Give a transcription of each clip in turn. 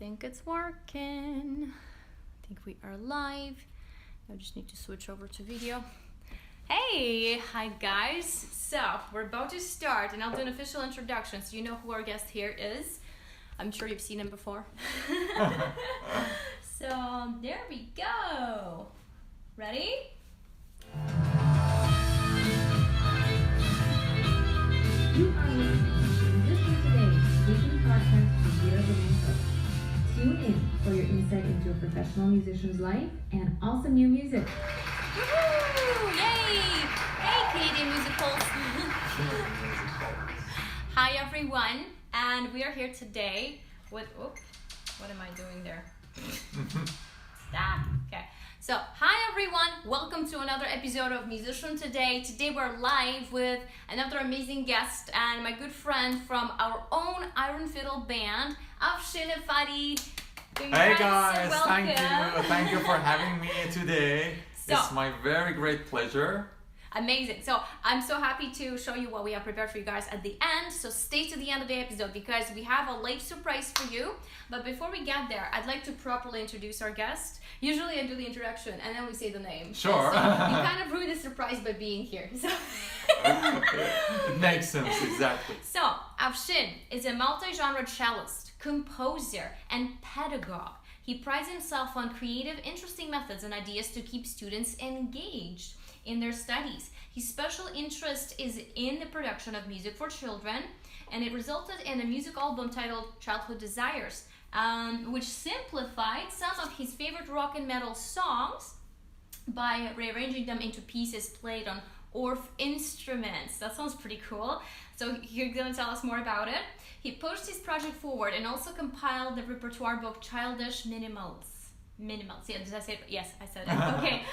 think it's working. I think we are live. I just need to switch over to video. Hey, hi guys. So we're about to start and I'll do an official introduction so you know who our guest here is. I'm sure you've seen him before. So there we go. Ready? You are listening to Musician Today, weekly podcast with Vera Domingo. Tune in for your insight into a professional musician's life and awesome new music. Woohoo! Yay! Hey, Canadian musicals. Hi everyone, and we are here today with. Oh, what am I doing there? Stop. Okay. So, hi everyone, welcome to another episode of Musician Today. Today we're live with another amazing guest and my good friend from our own Iron Fiddle band, Afshin Effati. Hey guys, thank you for having me today. It's my very great pleasure. Amazing. So I'm so happy to show you what we have prepared for you guys at the end. So stay to the end of the episode because we have a late surprise for you. But before we get there, I'd like to properly introduce our guest. Usually I do the introduction and then we say the name. Sure. So you kind of ruin the surprise by being here. So it makes sense, exactly. So Afshin is a multi-genre cellist, composer, and pedagogue. He prides himself on creative, interesting methods and ideas to keep students engaged in their studies. His special interest is in the production of music for children, and it resulted in a music album titled Childhood Desires, which simplified some of his favorite rock and metal songs by rearranging them into pieces played on Orff instruments. That sounds pretty cool. So you're going to tell us more about it. He pushed his project forward and also compiled the repertoire book Childish Minimals. Yeah, did I say it? Yes, I said it. Okay.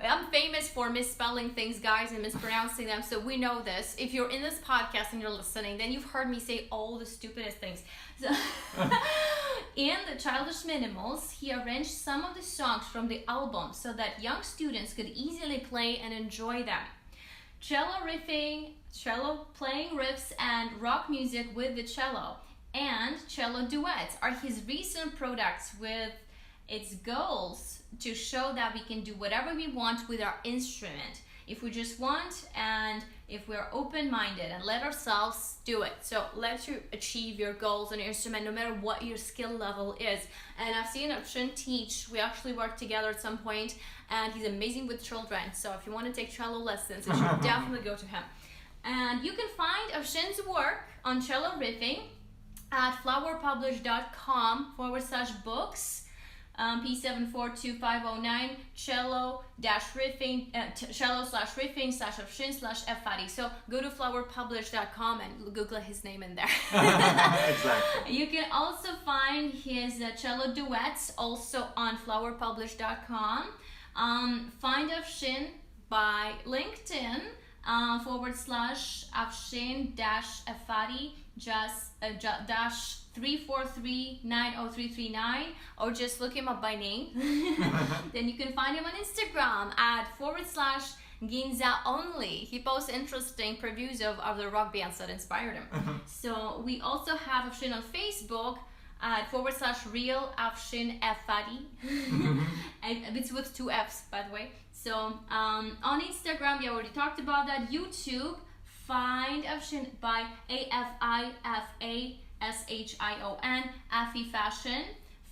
I'm famous for misspelling things, guys, and mispronouncing them, so we know this. If you're in this podcast and you're listening, then you've heard me say all the stupidest things. So in the Childish Minimals, he arranged some of the songs from the album so that young students could easily play and enjoy them. Cello playing riffs and rock music with the cello, and cello duets are his recent products with its goals to show that we can do whatever we want with our instrument if we just want and if we're open-minded and let ourselves do it. So let you achieve your goals on your instrument no matter what your skill level is. And I've seen Afshin teach. We actually worked together at some point and he's amazing with children. So if you want to take cello lessons, you should definitely go to him. And you can find Afshin's work on cello riffing at flowerpublish.com/books. P742509 cello-riffing/Afshin/Effati. So go to flowerpublish.com and Google his name in there. Exactly. You can also find his cello duets also on flowerpublish.com. Find Afshin by LinkedIn /Afshin-Effati -343-90339 or just look him up by name. Then you can find him on Instagram at /Ginza-only. He posts interesting previews of the rock bands that inspired him. So we also have Afshin on Facebook at /real Afshin Effati. It's with 2 F's, by the way. So on Instagram, we already talked about that. YouTube, find Afshin by AFIFASHION, Afi Fashion.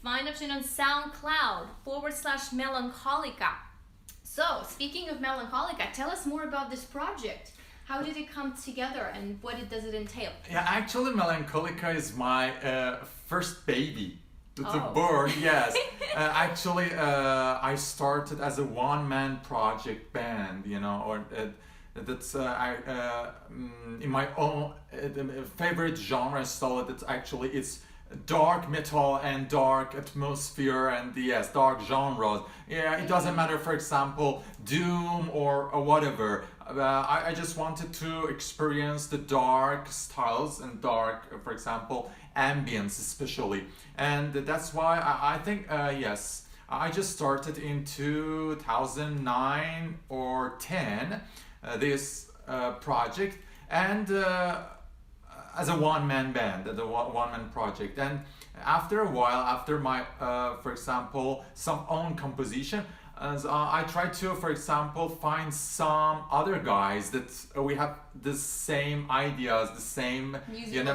Find Afshin on SoundCloud /Melancholica. So speaking of Melancholica, tell us more about this project. How did it come together and what does it entail? Yeah, actually Melancholica is my first baby. It's a bird, yes. Actually, I started as a one-man project band, you know, or that's in my own favorite genre style. It's dark metal and dark atmosphere and yes, dark genres. Yeah, it doesn't matter. For example, doom or whatever. I just wanted to experience the dark styles and dark, for example, ambience especially, and that's why I think yes, I just started in 2009 or 10 this project, and as a one-man band, as a one-man project, and after a while, after my, for example, some own composition, as I try to, for example, find some other guys that we have the same ideas, the same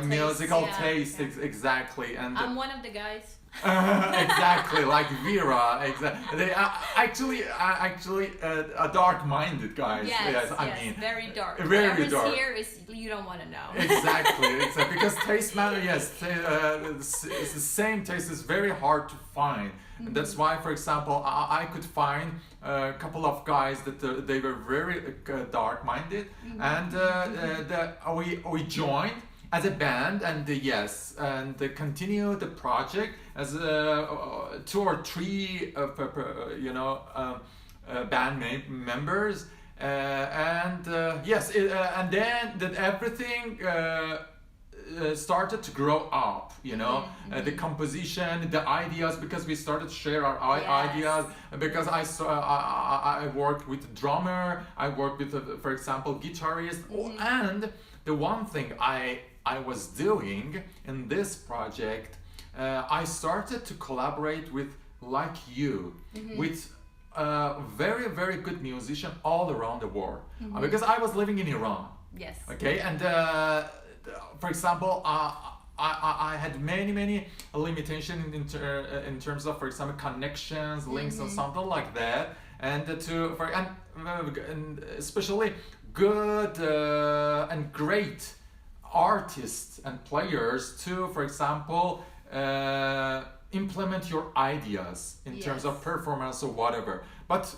musical taste, exactly. And I'm one of the guys. exactly, like Vera. Exactly, they are actually dark-minded guys. Yes, I mean, very dark. Very Whatever's dark. here is you don't want to know. Exactly, because taste matter. Yes, it's the same taste is very hard to find. And that's why, for example, I could find a couple of guys that they were very dark-minded, and we joined as a band, and continue the project as 2 or 3 band members, and then that everything started to grow up, the composition, the ideas, because we started to share our ideas, because I worked with drummer, I worked with, for example, guitarist, and the one thing I was doing in this project, I started to collaborate with, like you, with very, very good musician all around the world, because I was living in Iran. Yes. Okay, and for example, I had many limitations in terms of, for example, connections, links, and something like that, and especially good and great artists and players to, for example, implement your ideas in terms of performance or whatever. But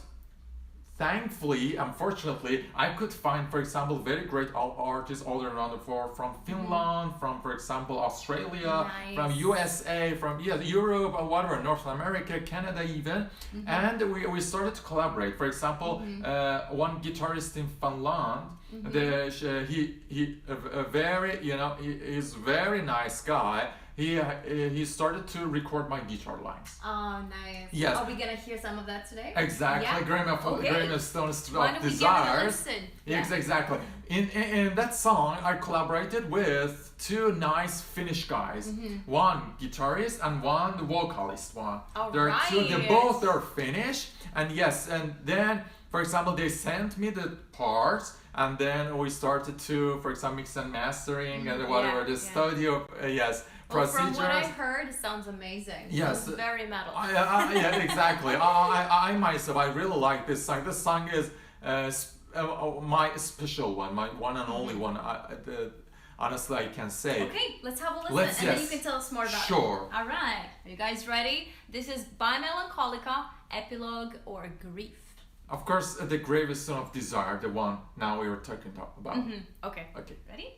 thankfully, unfortunately, I could find, for example, very great artists all around the world, from Finland, from, for example, Australia, from USA, from Europe or whatever, North America, Canada even, and we started to collaborate. For example, one guitarist in Finland, he's very nice guy. He started to record my guitar lines. Oh, nice. Yes. Are we gonna hear some of that today? Exactly. Grammar Stones Why of don't we Desire. give it a listen? Yes, exactly. In that song, I collaborated with 2 nice Finnish guys. One guitarist and one vocalist. There are 2. They both are Finnish, and then, for example, they sent me the parts, and then we started to, for example, mix and mastering and whatever the studio. Procedures. From what I heard, it sounds amazing. Yes. It's very metal. Exactly. I myself, I really like this song. This song is my special one, my one and only one. Honestly, I can say. Okay, let's have a listen, and then you can tell us more about it. Sure. All right. Are you guys ready? This is By Melancholica, Epilogue, or Grief. Of course, the Gravest Son of Desire, the one now we were talking about. Okay. Okay. Ready?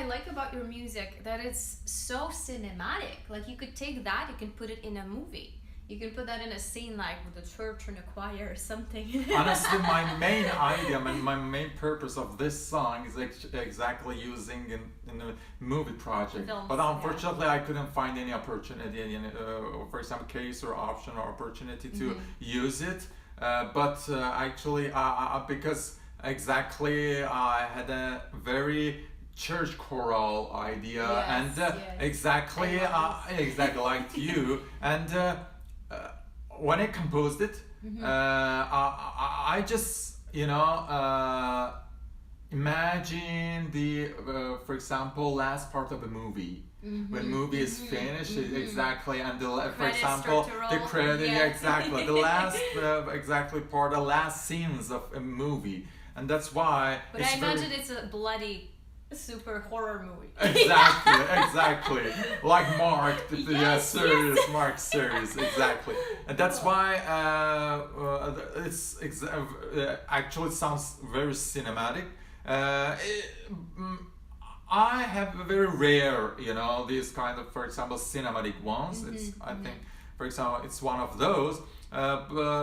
like about your music that it's so cinematic. Like you could take that, you can put it in a movie. You can put that in a scene like with a church and a choir or something. Honestly, my main idea and my main purpose of this song is exactly using in a movie project. Films, but unfortunately, I couldn't find any opportunity, for example, case or option or opportunity to use it. Actually, because exactly I had a very church choral idea, exactly like you, and when I composed it, I just imagine the for example last part of a movie. When movie is finished, exactly, and for example the credit, exactly the last part, the last scenes of a movie, and that's why. But I imagine it's a bloody, super horror movie. Exactly, like Mark, series, Mark series, exactly, and that's why actually sounds very cinematic. I have a very rare, these kind of, for example, cinematic ones. I think, for example, it's one of those.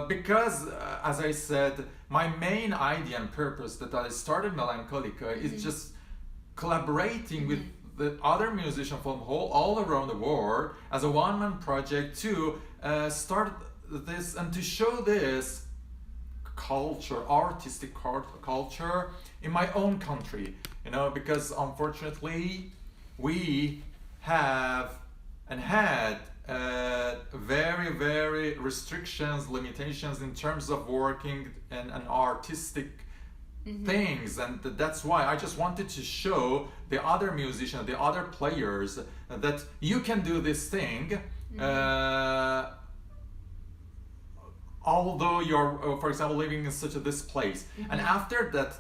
Because, as I said, my main idea and purpose that I started Melancholica is just collaborating with the other musicians from all around the world as a one-man project to start this and to show this culture, artistic culture in my own country, because unfortunately we have and had very, very restrictions, limitations in terms of working and artistic things, and that's why I just wanted to show the other musicians, the other players, that you can do this thing, although you're, for example, living in such this place. And after that,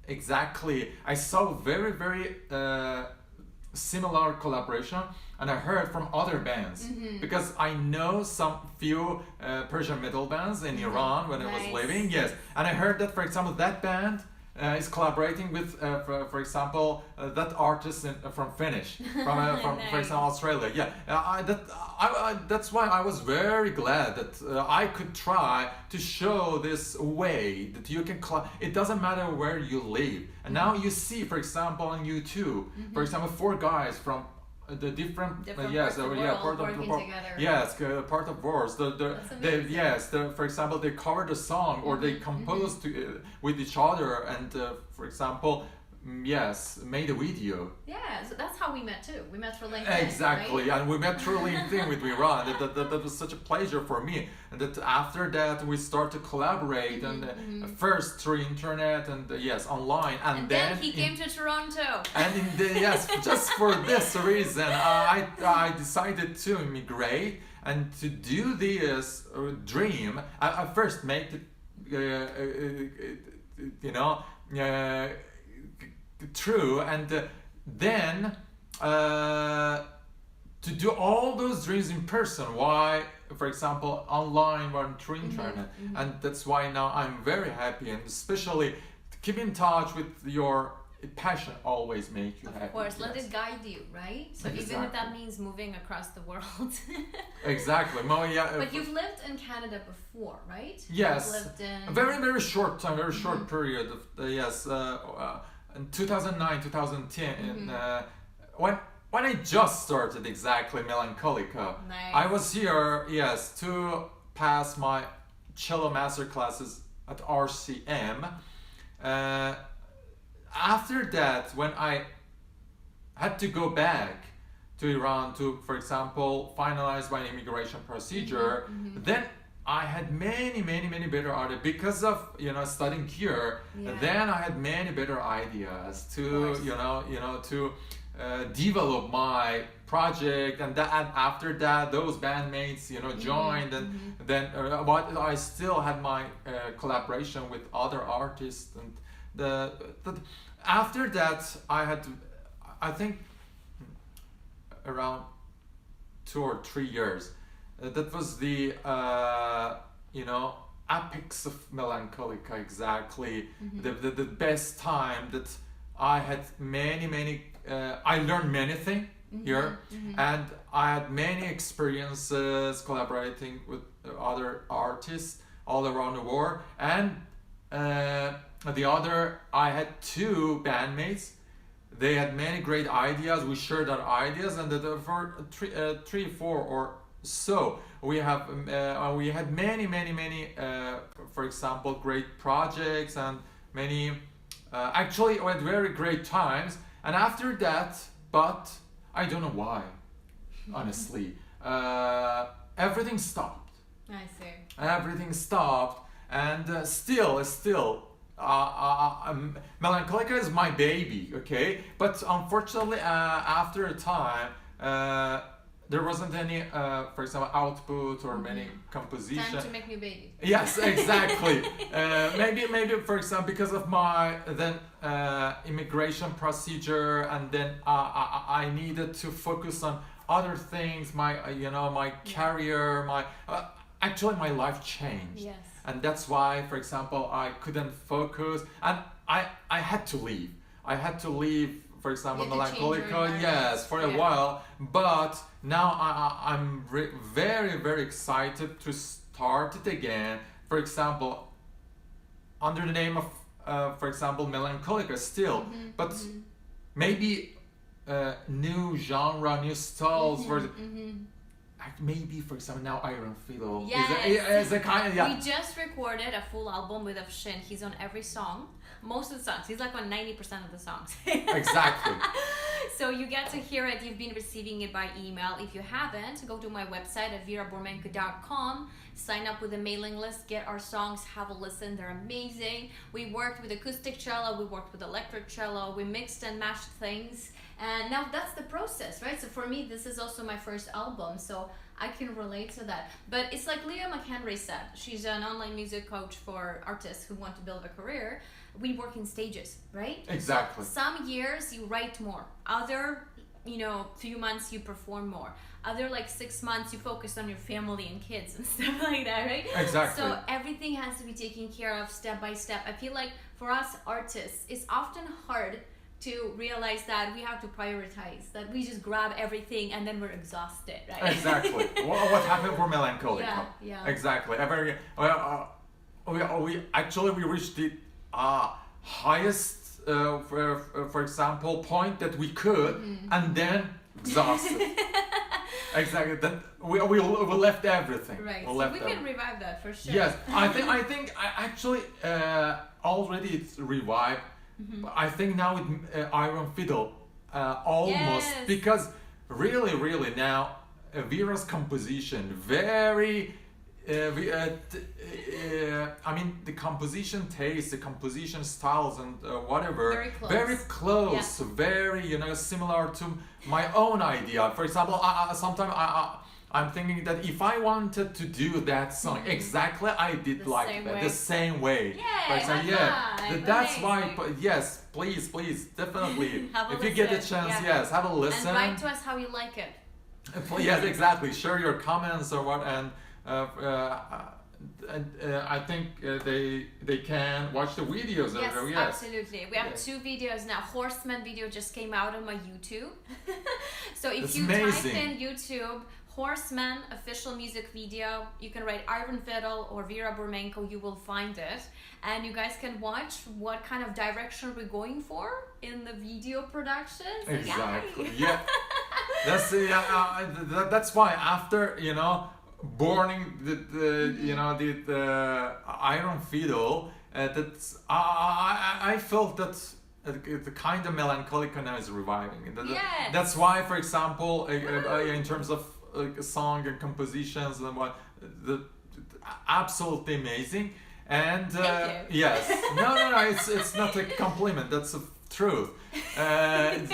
exactly, I saw very, very similar collaboration, and I heard from other bands, because I know some few Persian metal bands in Iran when I was living, and I heard that, for example, that band is collaborating with, for example, that artist from Finnish, from for example, Australia. That's why I was very glad that I could try to show this way that you can. It doesn't matter where you live, and now you see, for example, on YouTube, for example, 4 guys from the different parts of the world working together. Part of words. For example, they covered a song or they composed with each other, and for example, made a video. Yeah, so that's how we met too. We met through LinkedIn. Exactly, right? and we met through LinkedIn with Iran. That was such a pleasure for me. And that after that we start to collaborate, and first through internet and online, and then he came to Toronto. And just for this reason, I decided to immigrate and to do this dream. I first made it, true, and then to do all those dreams in person. Why, for example, online or through internet, and that's why now I'm very happy, and especially to keep in touch with your passion always make you happy. Of course, let it guide you, right? So even if that means moving across the world. Exactly. But you've lived in Canada before, right? Yes. You've lived in a very, very short time, very short period of in 2009, 2010, when I just started exactly Melancholica. Nice. I was here, to pass my cello master classes at RCM. After that, when I had to go back to Iran to, for example, finalize my immigration procedure, then I had many better ideas because of studying here. Then I had many better ideas to to develop my project, and after that those bandmates joined, and then but I still had my collaboration with other artists, and after that I think around 2 or 3 years. That was the apex of Melancholica, exactly. The best time that I had many I learned many things here, and I had many experiences collaborating with other artists all around the world. And the other, I had two bandmates. They had many great ideas. We shared our ideas, and for three, four, or so we had many, for example, great projects and many. Actually, we had very great times. And after that, but I don't know why, honestly, everything stopped. I see. Everything stopped, and still. Melancholica is my baby, okay? But unfortunately, after a time, there wasn't any, for example, output or many composition. Time to make new baby. Yes, exactly. Maybe for example, because of my then immigration procedure, and then I needed to focus on other things. My my career, actually my life changed. Yes. And that's why, for example, I couldn't focus, and I had to leave. I had to leave, for example, Melancholica, yes, for a while. But now I'm very excited to start it again. For example, under the name of, for example, Melancholica still, but maybe new genre, new styles. Maybe, for example, now Iron Fiddle is a kind of, We just recorded a full album with Afshin. He's on every song. Most of the songs. He's like on 90% of the songs. Exactly. So you get to hear it. You've been receiving it by email. If you haven't, go to my website at veraburmenko.com. Sign up with the mailing list. Get our songs. Have a listen. They're amazing. We worked with acoustic cello. We worked with electric cello. We mixed and matched things. And now that's the process, right? So for me, this is also my first album, so I can relate to that. But it's like Leah McHenry said. She's an online music coach for artists who want to build a career. We work in stages, right? Exactly. So some years you write more. Other, few months you perform more. Other 6 months you focus on your family and kids and stuff like that, right? Exactly. So everything has to be taken care of step by step. I feel like for us artists, it's often hard to realize that we have to prioritize, that we just grab everything and then we're exhausted, right? Exactly. What happened for Melancholica? Yeah. Exactly. We reached the highest, for example, point that we could, and then exhausted. Exactly. Then we left everything. Right. We can revive that for sure. Yes, I think I actually already it's revived. I think now with Iron Fiddle, almost, because really now Vera's composition very. I mean, the composition taste, the composition styles, and whatever, very close, very similar to my own idea. For example, sometimes I'm thinking that if I wanted to do that song exactly, I did the same way. For example, that's why. Yes, please, definitely. If you get a chance, yes, have a listen. And write to us how you like it. Yes, exactly. Share your comments or what, and I think they can watch the videos. Yes, absolutely. We have 2 videos now. Horseman video just came out on my YouTube. So if you type in YouTube Horseman official music video, you can write Iron Fiddle or Vera Burmenko, you will find it. And you guys can watch what kind of direction we're going for in the video production. So exactly. Yeah. That's why after burning the Iron Fiddle, I felt that the kind of Melancholica now is reviving. That's why, for example, in terms of song and compositions and what, absolutely amazing. And yes, no, it's not a compliment. That's the truth. And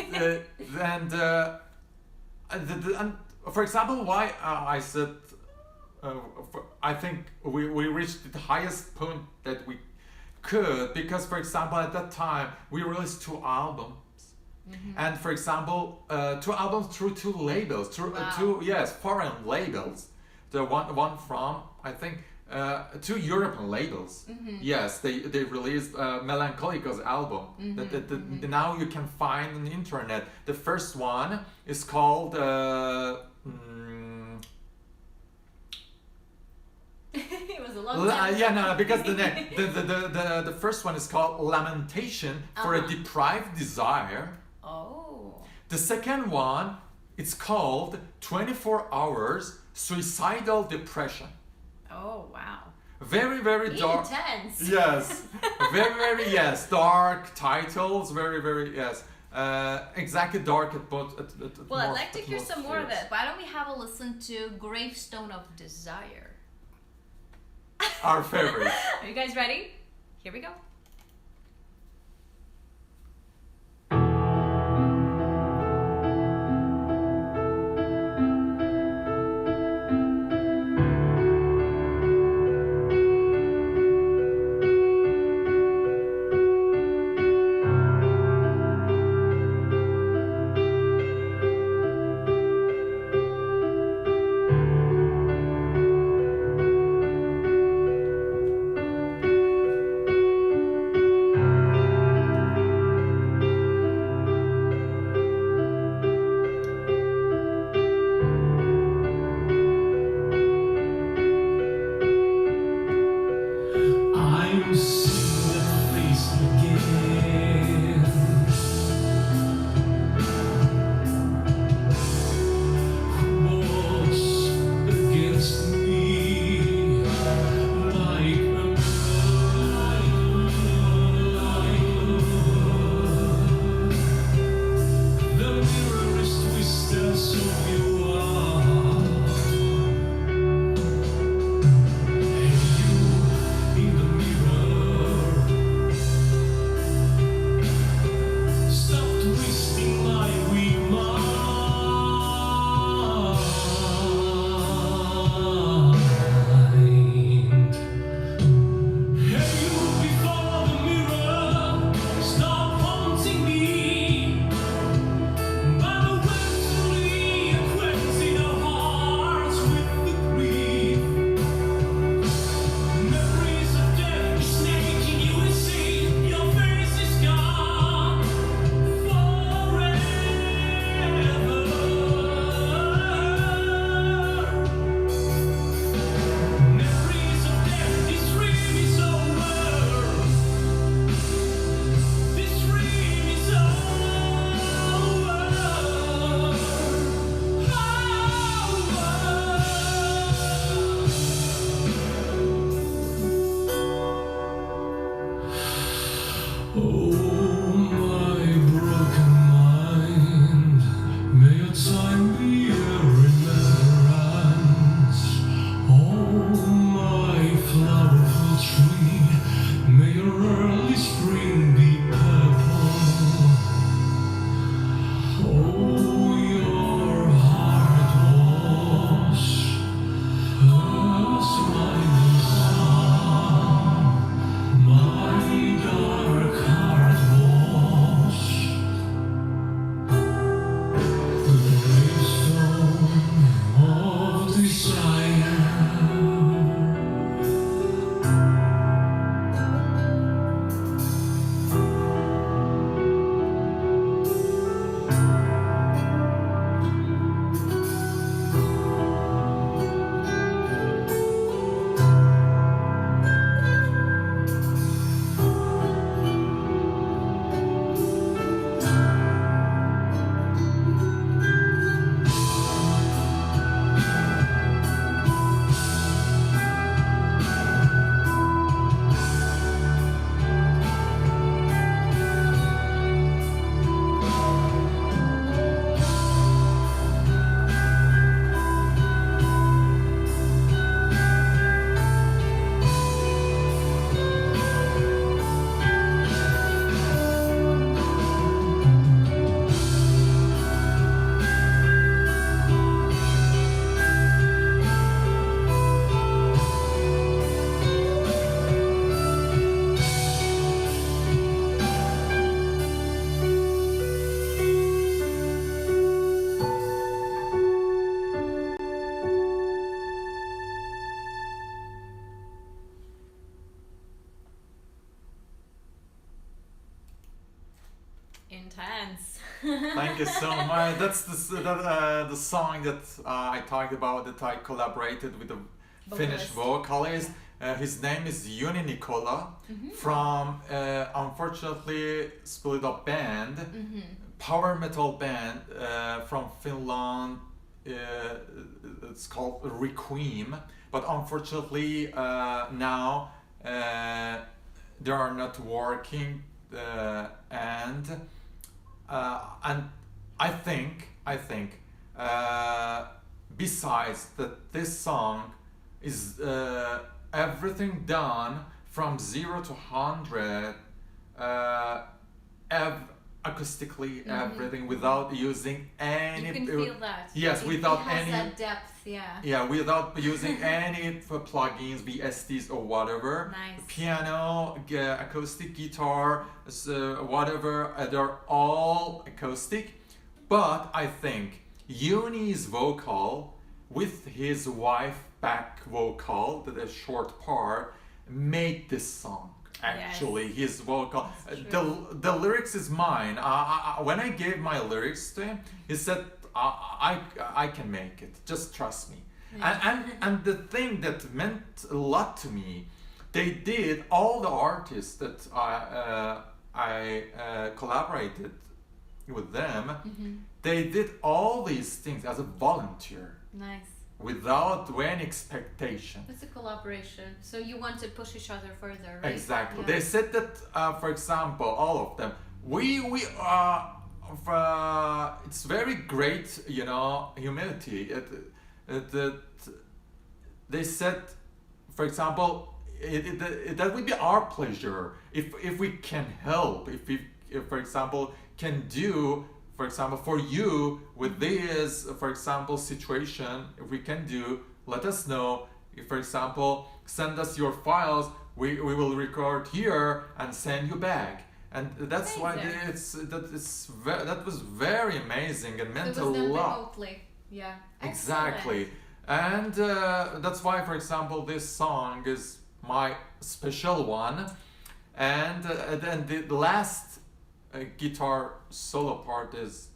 for example, why I said. I think we reached the highest point that we could, because, for example, at that time we released 2 albums, and, for example, 2 albums through 2 labels, through 2 foreign labels. The one from, I think, two European labels. Yes, they released Melancholica's album that now you can find on the internet. The first one is called It was a long time. yeah, no, because the first one is called Lamentation for a Deprived Desire. Oh. The second one, it's called 24 Hours Suicidal Depression. Oh, wow. Very, very dark. Intense. Yes. Very, yes. Dark titles. Very, yes. Exactly dark but well, I'd like to hear some more of it. Why don't we have a listen to Gravestone of Desire? Our favorite. Are you guys ready? Here we go. Gravestone Thank you so much. That's the song that I talked about, that I collaborated with the Finnish vocalist. His name is Joni Nikola from unfortunately split up band, power metal band from Finland. It's called Requiem, but unfortunately now they are not working, and I think besides that, this song is everything done from 0 to 100, acoustically, everything, without using any. You can feel that. Yes, it, without it has any. that depth, yeah. Yeah, without using any plugins, VSTs or whatever. Nice. Piano, acoustic guitar, whatever, they're all acoustic. But I think Yuni's vocal with his wife back vocal, the short part, made this song. Actually, his vocal, the lyrics is mine. When I gave my lyrics to him, he said, I can make it, just trust me. And the thing that meant a lot to me, they did, all the artists that I collaborated with them, they did all these things as a volunteer. Nice. Without any expectation. It's a collaboration, so you want to push each other further, right? Exactly. Yeah. They said that, for example, all of them, it's very great, humility. They said, for example, that would be our pleasure if we can help, if for example, can do, for example, for you with this, for example, situation, if we can do, let us know. If, for example, send us your files, we will record here and send you back. And that's why that was very amazing and meant a lot. Remotely. Yeah. Exactly. And that's why, for example, this song is my special one. And then the last guitar solo part is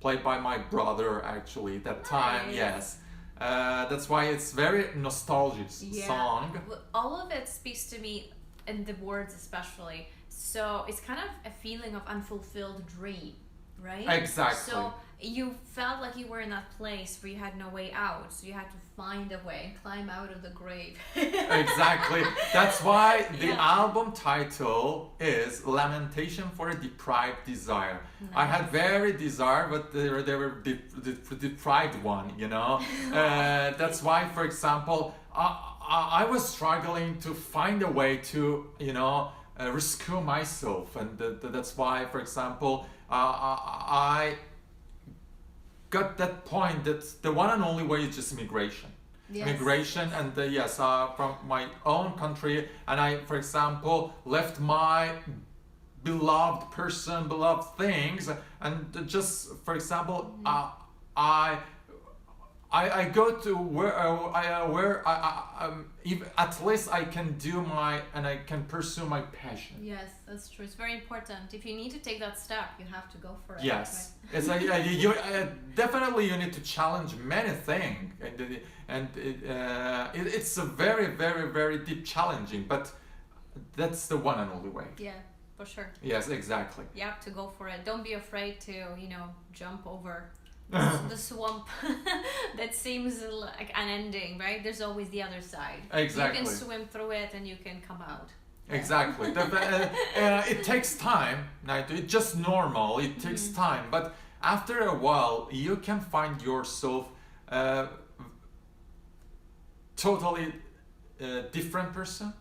played by my brother, actually, that time. Yes. That's why it's very nostalgic song. All of it speaks to me, in the words especially. So it's kind of a feeling of unfulfilled dream, right? Exactly. So you felt like you were in that place where you had no way out, so you had to find a way and climb out of the grave. Exactly. That's why the album title is Lamentation for a Deprived Desire. Nice. I had very desire, but they were the deprived one, That's why, for example, I was struggling to find a way to, rescue myself, and that's why, for example, I got that point that the one and only way is just immigration. Immigration, and from my own country, and I, for example, left my beloved person, beloved things, and just, for example, I go to where at least I can do and I can pursue my passion. Yes, that's true. It's very important. If you need to take that step, you have to go for it. Yes, right? Definitely you need to challenge many things, and it's a very, very, very deep challenging, but that's the one and only way. Yeah, for sure. Yes, exactly. You have to go for it. Don't be afraid to, jump over the swamp that seems like an ending, right? There's always the other side. Exactly. You can swim through it and you can come out. Exactly. It takes time. It's just normal. It takes time, but after a while, you can find yourself totally different person,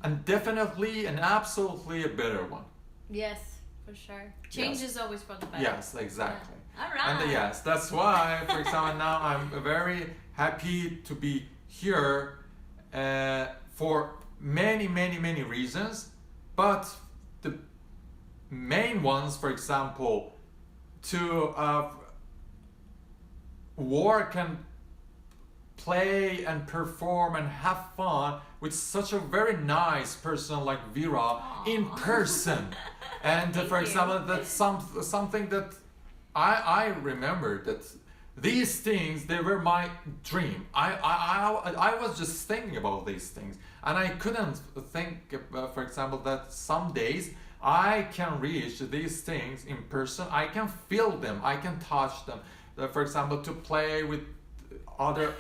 and definitely and absolutely a better one. Yes, for sure. Change is always for the better. Yes, exactly. Yeah. All right. And yes, that's why, for example, now I'm very happy to be here for many, many, many reasons. But the main ones, for example, to work and play and perform and have fun with such a very nice person like Vera in person. And for example, that's something that I remember that these things, they were my dream. I was just thinking about these things, and I couldn't think, for example, that some days I can reach these things in person. I can feel them. I can touch them. For example, to play with other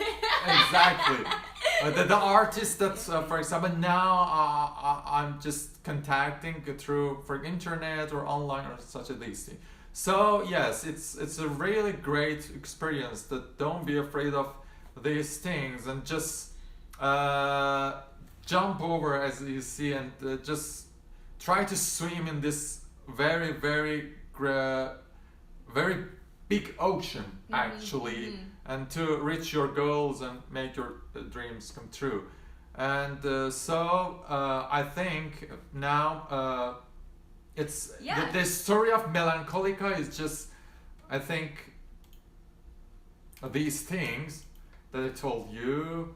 exactly the artist that for example now I'm just contacting through for internet or online or such a these things. So yes, it's a really great experience. That don't be afraid of these things and just jump over as you see, and just try to swim in this very very big ocean actually, and to reach your goals and make your dreams come true. And so I think now it's the story of Melancholica is just, I think, these things that I told you.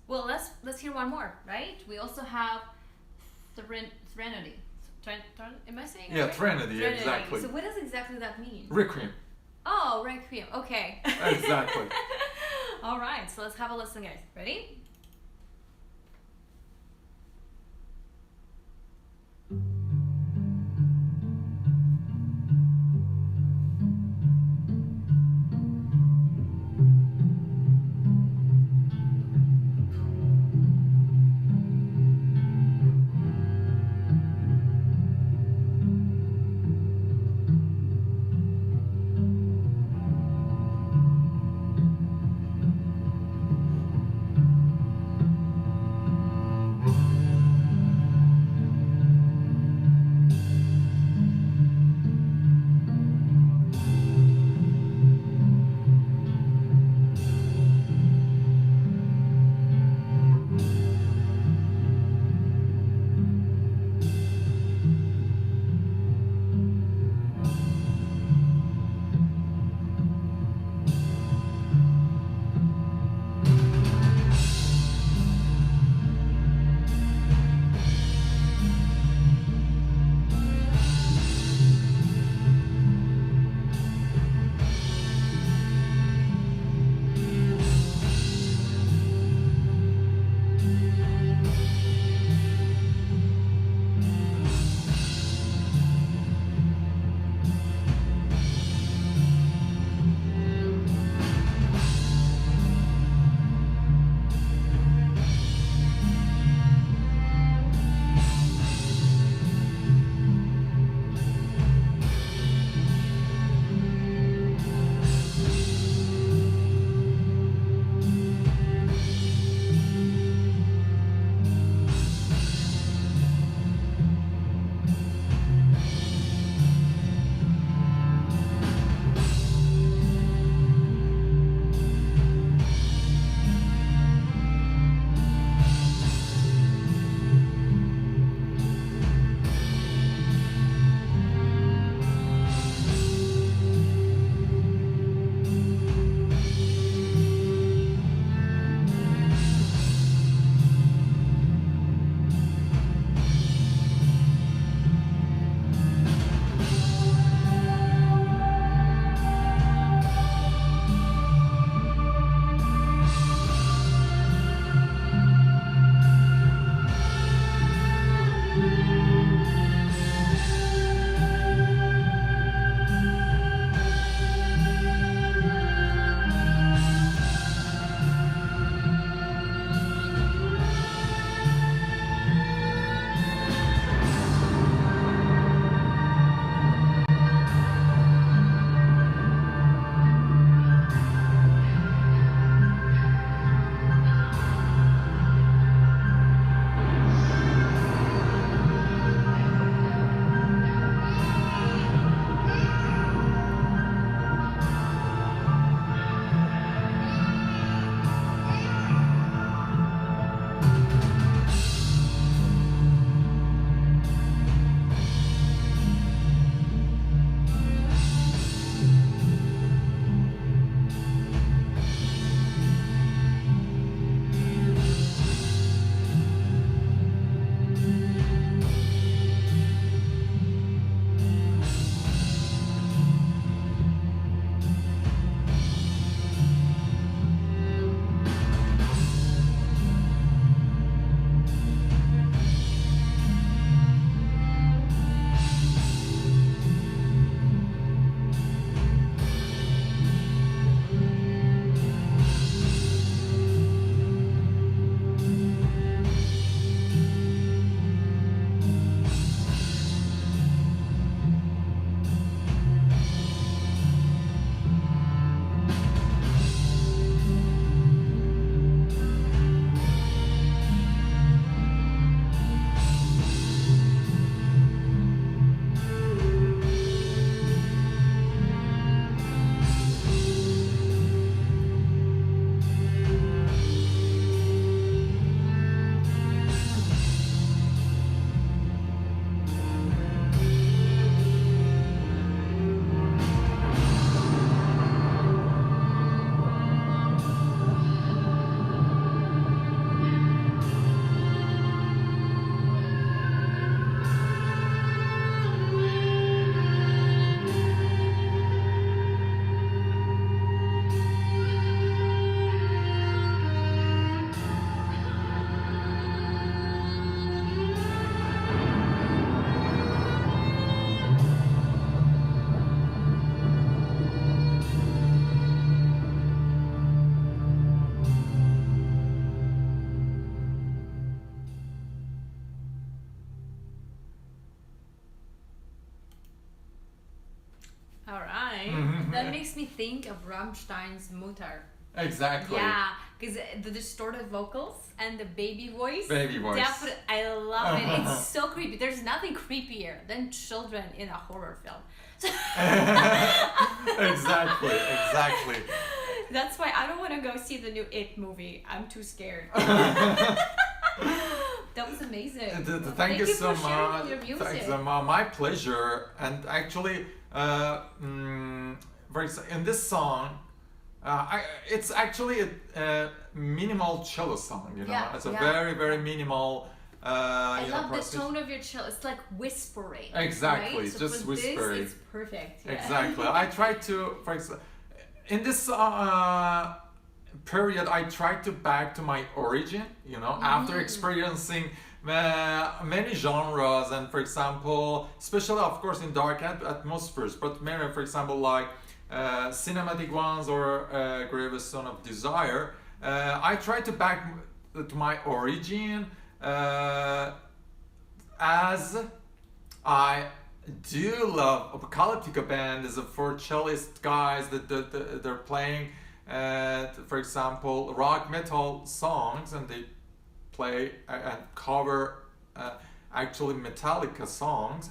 Well, let's hear one more, right? We also have Threnody. Am I saying it right? Threnody, exactly. So what does exactly that mean? Requiem. Oh, Requiem. Okay. Exactly. All right, so let's have a listen, guys. Ready? That makes me think of Rammstein's Mutter. Exactly. Yeah, because the distorted vocals and the baby voice. Baby voice. Definitely, I love it. It's so creepy. There's nothing creepier than children in a horror film. Exactly. That's why I don't want to go see the new It movie. I'm too scared. That was amazing. Thank you so for sharing much. your music. Thanks, my pleasure. And actually, in this song, it's actually a minimal cello song. You know, Yeah, it's a yeah. very, very minimal. I love the tone of your cello. It's like whispering. Exactly, right? So just for whispering. This, it's perfect. Yeah. Exactly. I try to, for example, in this period, I tried to back to my origin. You know, after experiencing many genres, and for example, especially of course in dark atmospheres, but many, for example, like cinematic ones or Grievous Son of Desire, I try to back to my origin. As I do love apocalyptica band as a for cellist guys that they're playing, for example, rock metal songs, and they play and cover actually Metallica songs.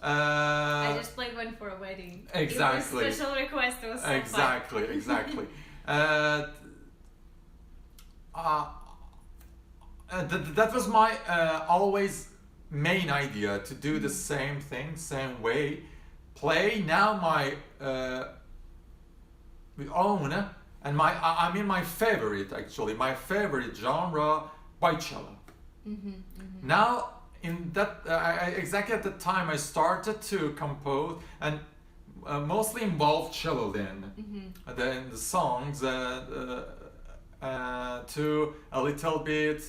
I just played one for a wedding. Exactly. It was a special request. It was so Exactly. That was my always main idea, to do the same thing, same way, play now my own, and my favorite, actually my favorite genre by cello. Now in that exactly at the time I started to compose and mostly involved cello then the songs to a little bit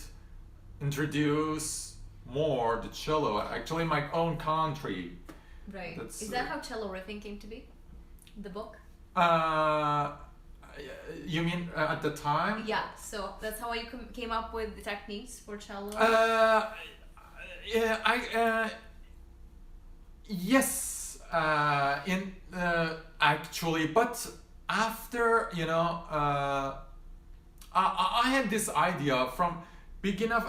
introduce more the cello, actually my own country. Right. That's, Is that how cello riffing came to be? The book? You mean at the time? Yeah, so that's how you came up with the techniques for cello? Yes, actually, but after, you know, I had this idea from beginning of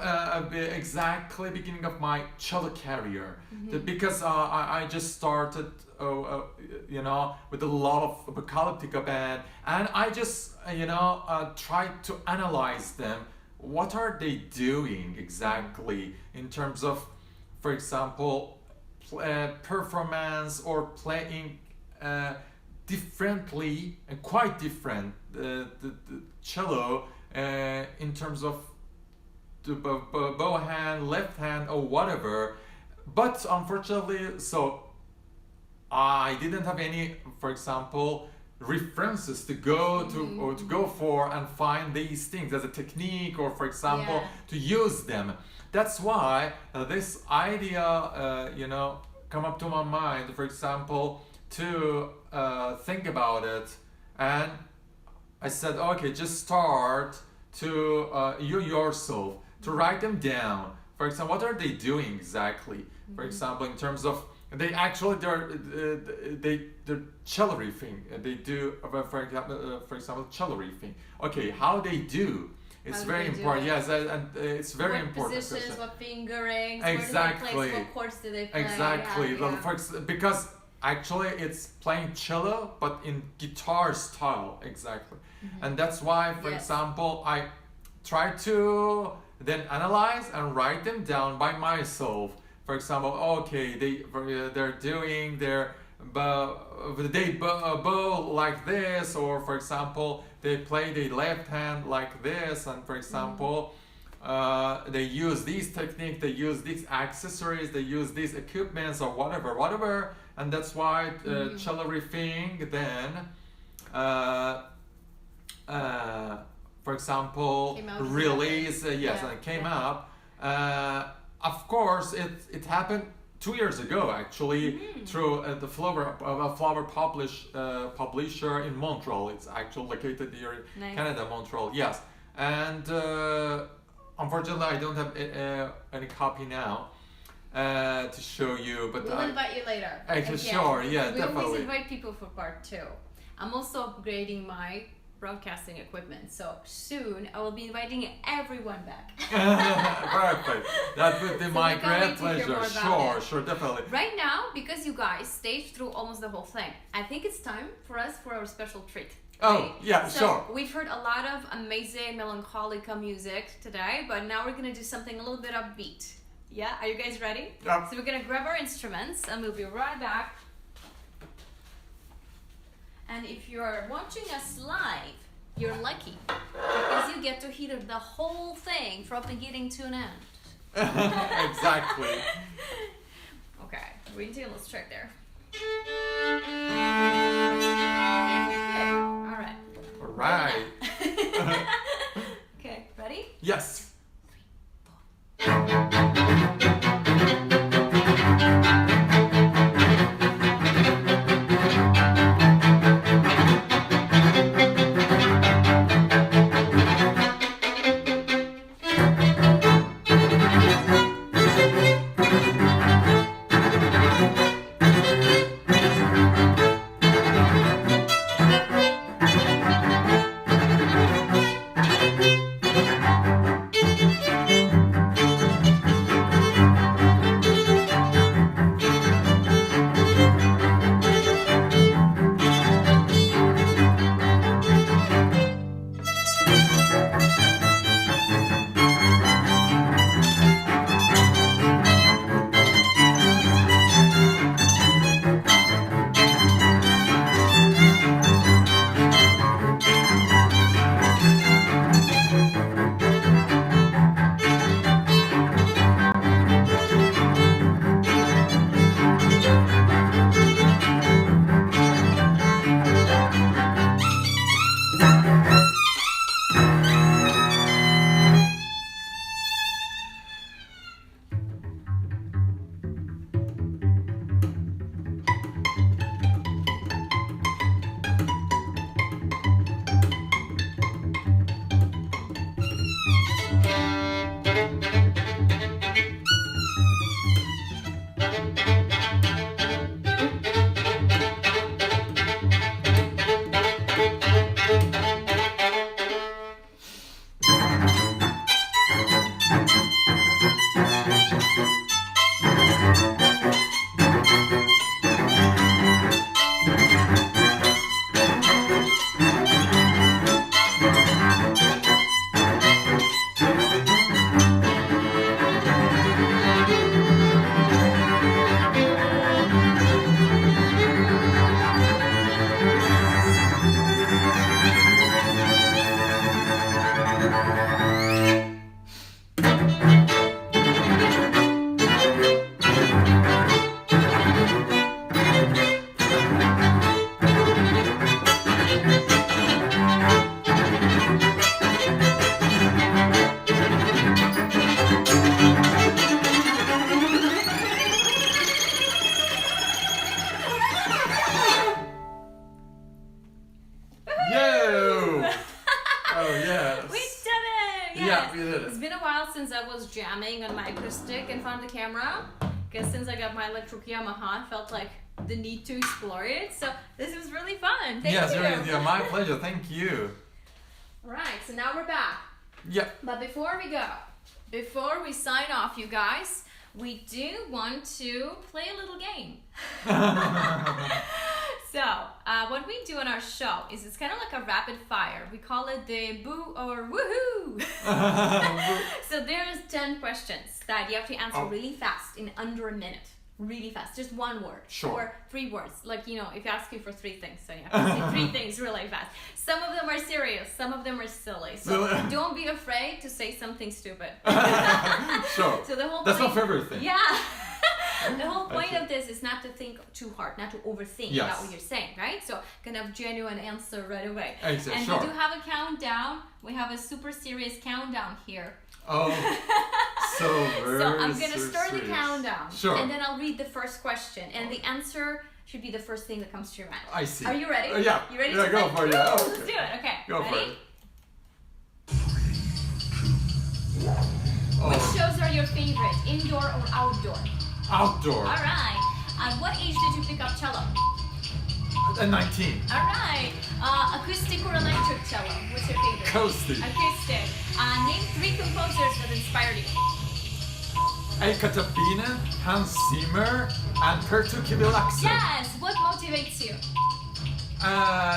beginning of my cello career, because I just started you know, with a lot of apocalyptica band, and I just tried to analyze them. What are they doing exactly in terms of, for example, performance or playing differently and quite different the cello in terms of the bow hand, left hand, or whatever. But unfortunately, so I didn't have any, for example, references to go to or to go for and find these things as a technique, or for example to use them. That's why this idea come up to my mind, for example, to think about it, and I said, okay, just start to you yourself to write them down. For example, what are they doing exactly? For example, in terms of they're cello riffing. They do, for example, cello riffing. Okay, how they do? It's very important. Yes, and it's very important. What positions, what fingerings, exactly. where do they place, what chords do they play? Exactly. Because actually it's playing cello, but in guitar style. Exactly. And that's why, for example, I try to then analyze and write them down by myself. For example, okay, they're doing their bow like this, or for example, they play the left hand like this, and for example, they use these techniques, they use these accessories, they use these equipments, or whatever, and that's why cello riffing then, for example, release, and it came up. Of course, it happened 2 years ago, actually, through the Flower publisher in Montreal. It's actually located here in Canada, Montreal. Yes, and unfortunately, I don't have any copy now to show you. But we'll invite you later. Sure, yeah, we definitely. always invite people for part 2. I'm also upgrading my broadcasting equipment. So soon I will be inviting everyone back. Perfect. That would be my we can't wait great to hear pleasure. more about it. Sure, definitely. Right now, because you guys staged through almost the whole thing, I think it's time for us for our special treat. Oh, right? yeah, so sure. We've heard a lot of amazing melancholic music today, but now we're gonna do something a little bit upbeat. Yeah, are you guys ready? Yeah. So we're gonna grab our instruments and we'll be right back. And if you're watching us live, you're lucky because you get to hear the whole thing from beginning to an end. Exactly. Okay, let's check there. All right. Okay, ready? Yes. Jamming on my acoustic in front of the camera, because since I got my electric Yamaha, I felt like the need to explore it. So this was really fun. Thank you. Yeah, my pleasure. Thank you. Right, so now we're back. Yeah. But before we sign off, you guys, we do want to play a little game. So, what we do on our show is it's kind of like a rapid fire. We call it the boo or woohoo. So there's 10 questions that you have to answer really fast in under a minute. Really fast, just one word. Sure. Or 3 words. Like, you know, if you ask you for 3 things, so you have to say 3 things really fast. Some of them are serious, some of them are silly. So don't be afraid to say something stupid. Sure. So the whole That's point, my favorite thing. Yeah. The whole point of this is not to think too hard, not to overthink about what you're saying, right? So kind of genuine answer right away. Exactly. And sure. we do have a countdown. We have a super serious countdown here. Oh, so very So I'm going to start serious. the countdown. Sure. And then I'll read the first question. And the answer should be the first thing that comes to your mind. I see. Are you ready? Yeah. You ready Yeah, to go play? for it. Yeah. Let's do it. Okay. Go ready? for it. Which shows are your favorite, indoor or outdoor? Outdoor. All right. At what age did you pick up cello? 19. Alright. Acoustic or electric cello? What's your favorite? Acoustic. Acoustic. Name 3 composers that inspired you. Educator, Hans Zimmer, and Pertukivilaxo. Yes! What motivates you?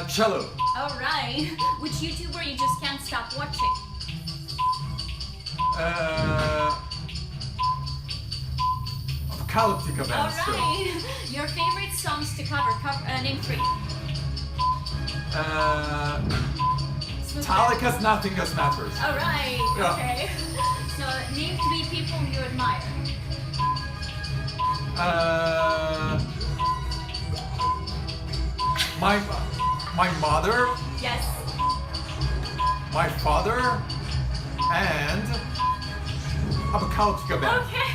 Cello. Alright. Which YouTuber you just can't stop watching? Apocalyptic events. Alright. Your favorite songs to cover? Name 3. Metallica's Nothing Else Matters. Alright. Yeah. Okay. So name 3 people you admire. My mother, Yes. my father, and Apocalyptic events. Okay.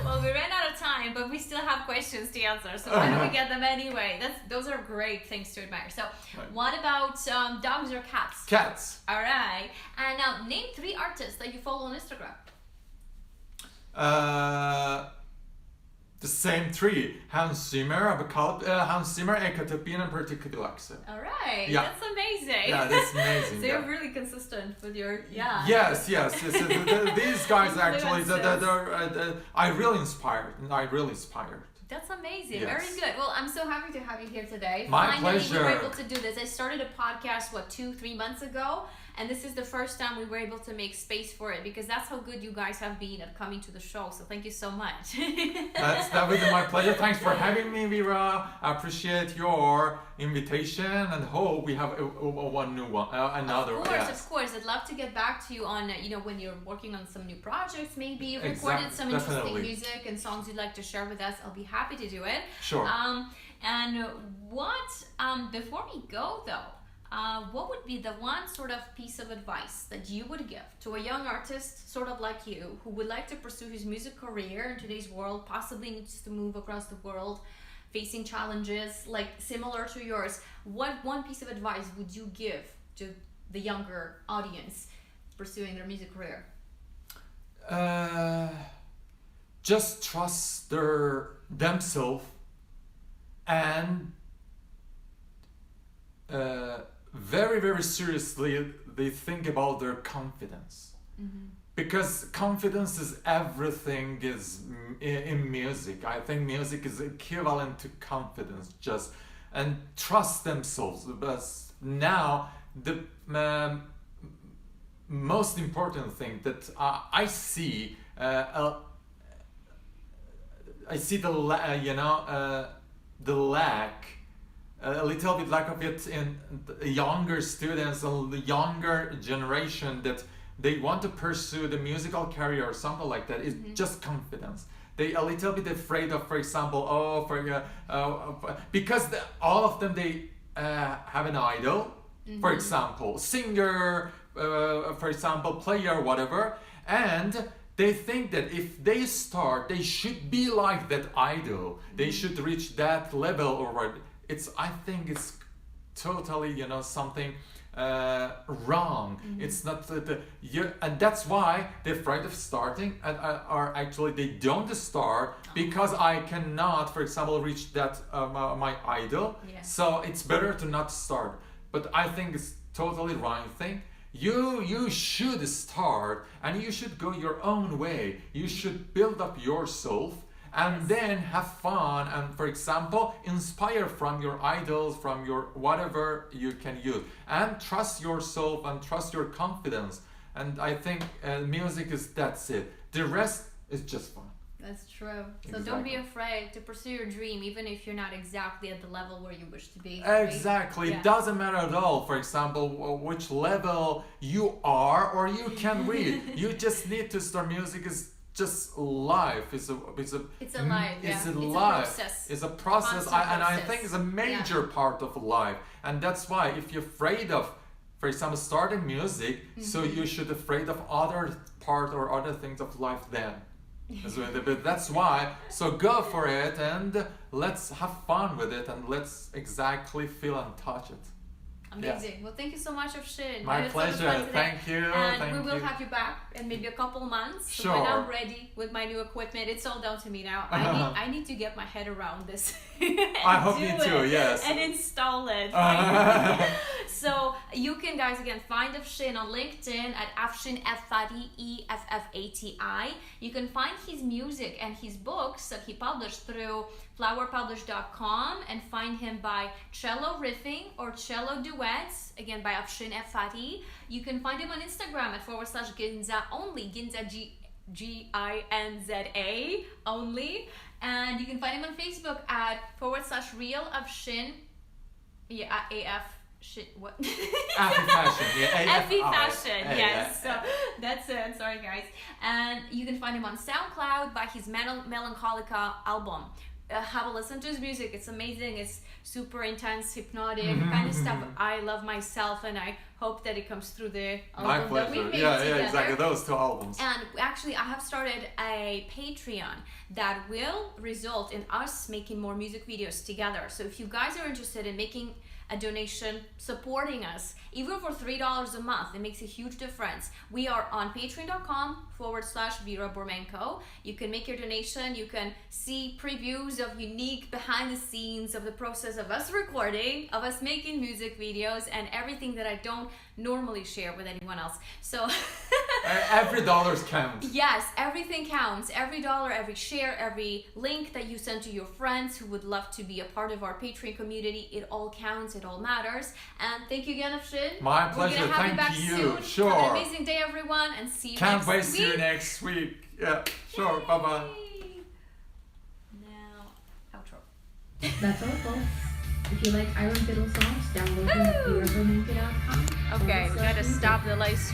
Well, we ran out of time, but we still have questions to answer. So why don't we get them anyway? Those are great things to admire. So, what about dogs or cats? Cats. All right. And now, name 3 artists that you follow on Instagram. The same 3: Hans Zimmer, Educator, and Pertukivilaxo. All right. Yeah. That's amazing. Yeah, that's amazing. So yeah. you're really consistent with your Yes. These guys actually, I really inspired. That's amazing. Yes. Very good. Well, I'm so happy to have you here today. My Finally, pleasure. we were able to do this. I started a podcast, 2-3 months ago, and this is the first time we were able to make space for it because that's how good you guys have been at coming to the show. So thank you so much. That was my pleasure. Thanks for having me, Vera. I appreciate your invitation and hope we have another. Of course. I'd love to get back to you on, when you're working on some new projects, maybe you've recorded some interesting Definitely. music and songs you'd like to share with us. I'll be happy to do it. Sure. And before we go though, what would be the one sort of piece of advice that you would give to a young artist, sort of like you, who would like to pursue his music career in today's world, possibly needs to move across the world, facing challenges like similar to yours? What one piece of advice would you give to the younger audience pursuing their music career? Just trust themselves and very, very seriously they think about their confidence. Mm-hmm. Because confidence is everything in music. I think music is equivalent to confidence, and trust themselves. But now the most important thing that I see the lack, a little bit lack of it in the younger students or the younger generation, that they want to pursue the musical career or something like that. It's just confidence. They a little bit afraid of, for example, because all of them, they have an idol, for example, singer, for example, player, whatever, and they think that if they start, they should be like that idol. They should reach that level or what. I think it's totally, something wrong. It's not and that's why they're afraid of starting, or actually they don't start because I cannot, for example, reach that my idol. Yeah. So it's better to not start. But I think it's totally wrong thing. You should start and you should go your own way. You should build up yourself and then have fun and, for example, inspire from your idols, from your whatever you can use, and trust yourself and trust your confidence. And I think music that's it. The rest is just fun. That's true. So Exactly. don't be afraid to pursue your dream, even if you're not exactly at the level where you wish to be. Exactly. Right? It doesn't matter at all, for example, which level you are or you can read. You just need to start. Music is just life. It's a life. It's It's a a process. It's a process. Constant And I process. think it's a major part of life. And that's why if you're afraid of, for example, starting music, so you should afraid of other part or other things of life then. But that's why, so go for it and let's have fun with it and let's exactly feel and touch it. Amazing. Well, thank you so much, Afshin. My I had so much pleasure. fun today. Thank you. And Thank we will you. have you back in maybe a couple months. Sure. When I'm ready with my new equipment, it's all down to me now. I need to get my head around this. I hope you too, yes. And install it. So you can, guys, again, find Afshin on LinkedIn at Afshin Effati, Effati. You can find his music and his books that he published through flowerpublish.com and find him by Cello Riffing or Cello Duets, again by Afshin Effati. You can find him on Instagram at /Ginza only, Ginza Ginza only. And you can find him on Facebook at /real Afshin, AF. Shit, what? Affy Fashion, yeah. Affy Fashion, yes. So that's it. Sorry, guys. And you can find him on SoundCloud by his Melancholica album. Have a listen to his music. It's amazing. It's super intense, hypnotic kind of stuff. I love myself, and I hope that it comes through the album that we made together. Yeah, exactly. Those two albums. And actually, I have started a Patreon that will result in us making more music videos together. So if you guys are interested in making a donation, supporting us, even for $3 a month, it makes a huge difference. We are on patreon.com/Vera Bormenko. You can make your donation. You can see previews of unique behind the scenes of the process of us recording, of us making music videos, and everything that I don't normally share with anyone else. So every dollar counts. Yes, everything counts. Every dollar, every share, every link that you send to your friends who would love to be a part of our Patreon community, it all counts, it all matters. And thank you again, Afshin. My pleasure. We're gonna have Thank you back you. soon. Sure. Have an amazing day, everyone, and see you Can't next wait week. to see you next week. Yeah, sure. Bye-bye. Now, outro. That's all, folks. If you like Iron Fiddle songs, download them at rearranging.com. Okay, we gotta stop the live stream.